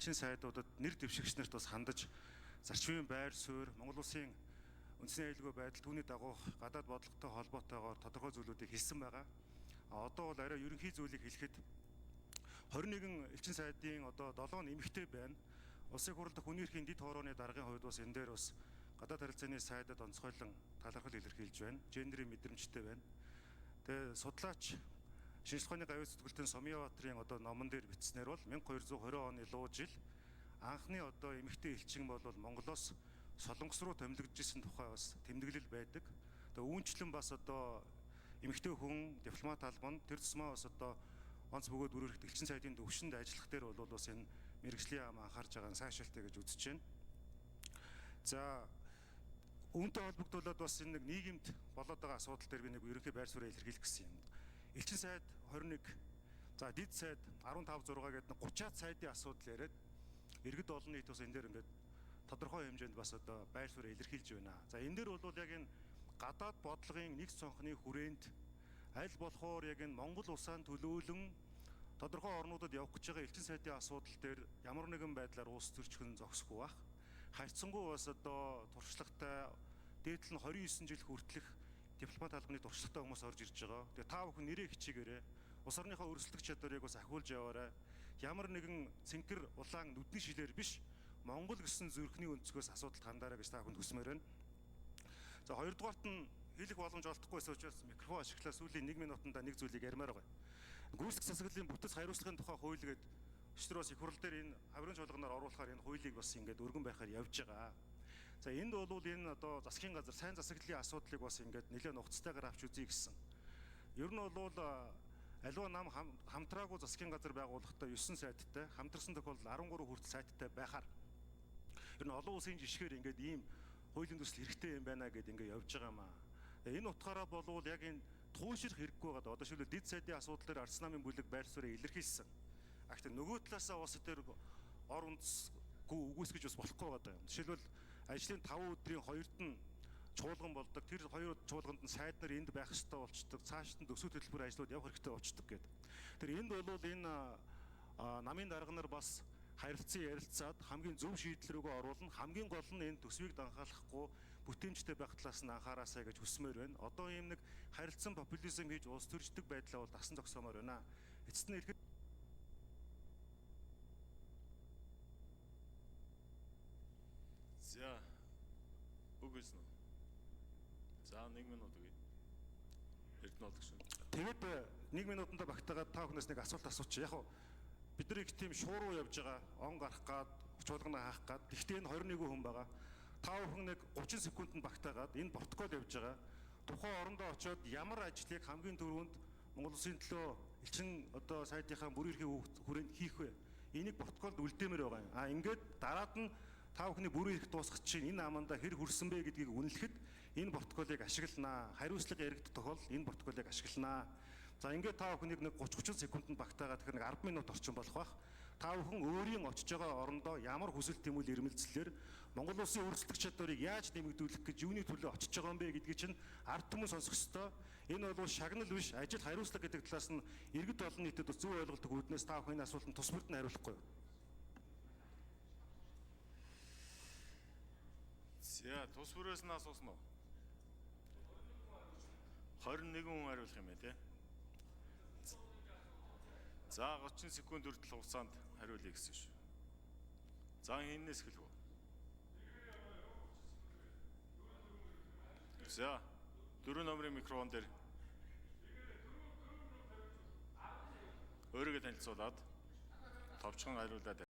Чин сайдуудад нэр дэвшигч нарт бас хандаж зарчмын байр суурь, Монгол Улсын үндэсний аюулгүй байдал түүний дагуу гадаад бодлоготой холбоотойгоор тодорхой зүйлүүдийг хэлсэн байгаа. Одоо бол арай ерөнхий зүйлийг хэлэхэд 21 элчин сайдын одоо 7 нэмэгтэй байна. Улсын хурал дахь хүний эрхийн дэд хоорооны даргын хувьд бас энэ дээр бас гадаад харилцааны сайдад онцгойлон талархал илэрхийлж байна. Гендерийн мэдрэмжтэй байна. Тэгээ судлаач Шинжлэх ухааны гавьяа зүтгэлтэн Сумьяватрын одоо номон дээр бичснээр бол 1220 оны луу жил анхны одоо эмэгтэй элчин бол Монголоос Солонгос руу томилогдчихсэн тухай бас тэмдэглэл байдаг. Тэгээ үүнчлэн бас одоо эмэгтэй хүн дипломат албанд тэр тусмаа бас одоо онц бөгөөд бүрэрхт элчин сайдын төвшөнд ажиллах дээр бол бас энэ мэргэжлийн ам анхаарч байгаа нь сайшаалтай гэж үзэж байна. За үүнтэй холбогдуулаад бас энэ нэг нийгэмд болоод байгаа асуудал дээр би нэг ерөнхий байр суурийг илэрхийлэх гэсэн юм. Элчин сайд 21, за дид сайд 15 6 гэдэг 30-аад сайдын асуудал яриад иргэд олон нийт бас энэ дээр ингээд тодорхой хэмжээнд бас одоо байр суурийг илэрхийлж байна. За энэ дээр бол яг энэ гадаад бодлогын нэг цонхны хүрээнд аль болохоор яг энэ Монгол улсаан төлөөлөн тодорхой орнуудад явах гэж байгаа элчин сайдын асуудал дээр ямар нэгэн байдлаар улс төрчихөн зогсохгүй бах. Хайцсангуй бас одоо туршлагатай дээдл нь 29 жил хүртэлх дипломат албаны туршлагатай хүмүүс орж ирж байгаа. Тэгээ та бүхэн нэрээ хичээгээрэй. Улс орныхоо өрсөлдөх чадварыг бас ахиулж яваарай. Ямар нэгэн цэнхэр улаан нүдний шилээр биш Монгол гэсэн зүрхний өнцгөөс асуудалд хандаарай гэж та бүхэнд хүсмээр байна. За хоёрдугаарт нь хэлэх боломж олдохгүйс учраас микрофон ашиглаа сүүлийн 1 минутанда нэг зүйлийг ярмаар байгаа. Гүйцэтгэх засаглалын бүтэц хариуцлагын тухай хууль гээд өчтөрөөс их хурал дээр энэ хаврын чуулганаар оруулахаар энэ хуулийг бас ингээд өргөн байхаар явж байгаа. За энд бол энэ одоо засгийн газар сайн засаглалын асуудлыг бас ингээд нэлээд нухацтайгаар авч үзье гэсэн. Ер нь бол аливаа нам хамтраагүй засгийн газар байгуулахдаа 9 сайттай, хамтарсан тохиолдолд 13 хүртэл сайттай байхаар ер нь олон улсын жишгээр ингээд ийм хуулийн төсөл хэрэгтэй юм байна гэдээ ингээд явж байгаа маа. Энэ утгаараа болвол яг энэ туушрах хэрэггүй байгаа. Одоо шилбэл дид сайдын асуудал дээр Ардс намын бүлэг байр суурийг илэрхийлсэн. Гэхдээ нөгөө талаасаа улс төр ор үндэсгүй үгүйсгэж бас болохгүй байгаа юм. Жишээлбэл ажлын 5 өдрийн 2-т нь чуулган болдог. Тэр 2 чуулганд нь сайд нар энд байх ёстой болчдөг. Цаашд нь төсөв хөтөлбөр ажлууд явах хэрэгтэй болчдөг гэдэг. Тэр энд бол энэ намын дарга нар бас харилцан ярилцаад хамгийн зөв шийдэл рүүгээ оруулна. Хамгийн гол нь энэ төсвийг данхаалахгүй бүтээмжтэй байх талаас нь анхаараасай гэж хүсмээр байна. Одоо ийм нэг харилцан популизм хийж улс төрждөг байдлаа бол дасан зогсоомоор байна. Эцэст нь ихэд За үг хэлсэн үү? За 1 минут үгүй. Эрдэнэ болдог шүү. тэгээд 1 минутанда багтаагаад та бүхнээс нэг асуулт асуучих. Яг бид нар их тийм шууруу явж байгаа. Он гарах гад, чуулганаа хаах гад. Гэхдээ энэ 21 хүн байгаа. Та бүхэн нэг 30 секундэд багтаагаад энэ протокол явж байгаа. Тухайн орондоо очиод ямар ажлыг хамгийн түрүүнд Монгол Улсын төлөө элчин одоо сайдынхаа бүрэн эрхийн хүрээнд хийх вэ? Энийг протоколд үлдээмээр байгаа юм. Ингээд дараад нь та бүхний бүрэн эрх дуусгах чинь энэ аманда хэр хүрсэн бэ гэдгийг үнэлэхэд энэ протоколыг ашигланаа. Хариуцлага яригдах тохиолдолд энэ протоколыг ашигланаа. За ингээд та бүхнийг нэг 30 секундэд багтаагаад тэгэхээр нэг 10 минут орчим болох бах. Та бүхэн өөрийн очиж байгаа орондоо ямар хүсэл тэмүүл ирмэлцлэр Монгол Улсын өрсөлдөх чадварыг яаж нэмэгдүүлэх гэж юуны төлөө очиж байгаа юм бэ гэдгийг чинь ард түмэн сонсох ёстой. Энэ бол шагнал биш, ажил хариуцлага гэдэг талаас нь иргэд олон нийтэд зөв ойлголт өгөөднөөс та бүхэн энэ асуултанд тус бүрд нь хариулахгүй. За тус бүрээс нь асуусан уу? 21 хүн хариулах юм байна тий. За 30 секунд хүртэл хугацаанд хариулъя гэсэн шүү. За хинээс эхэлв үү? За 4 номерын микрофон дээр өөрийгөө танилцуулаад товчхон хариулаад